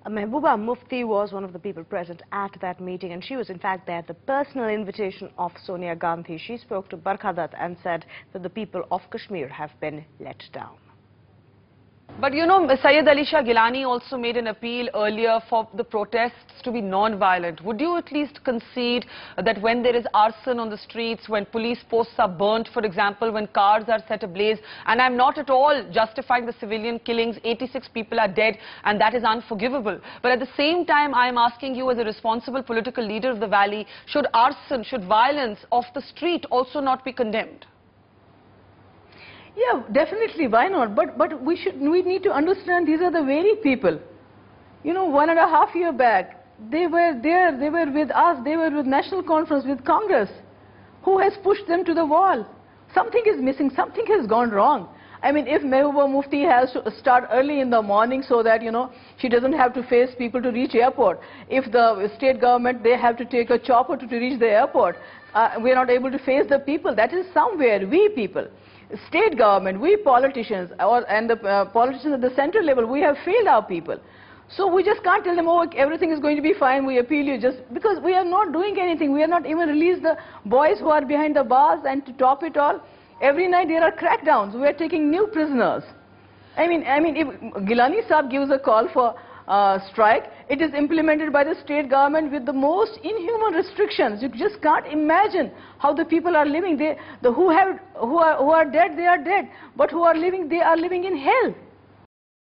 Mehbooba Mufti was one of the people present at that meeting, and she was in fact there at the personal invitation of Sonia Gandhi. She spoke to Barkha Dutt and said that the people of Kashmir have been let down. But you know, Syed Ali Shah Gilani also made an appeal earlier for the protests to be non-violent. Would you at least concede that when there is arson on the streets, when police posts are burnt, for example, when cars are set ablaze, and I'm not at all justifying the civilian killings, 86 people are dead, and that is unforgivable. But at the same time, I'm asking you as a responsible political leader of the valley, should arson, should violence off the street also not be condemned? Yeah, definitely. Why not? But we need to understand these are the very people. You know, 1.5 years back, they were there. They were with us. They were with National Conference, with Congress. Who has pushed them to the wall? Something is missing. Something has gone wrong. I mean, if Mehbooba Mufti has to start early in the morning so that, you know, she doesn't have to face people to reach airport. If the state government, they have to take a chopper to reach the airport. We're not able to face the people. That is somewhere, we people. State government, we politicians, and the politicians at the central level, we have failed our people. So we just can't tell them, oh, everything is going to be fine, we appeal you, just because we are not doing anything. We are not even released the boys who are behind the bars, and to top it all, every night there are crackdowns. We are taking new prisoners. I mean, if Gilani Saab gives a call for strike, it is implemented by the state government with the most inhuman restrictions. You just can't imagine how the people are living. Who are dead, they are dead. But who are living, they are living in hell.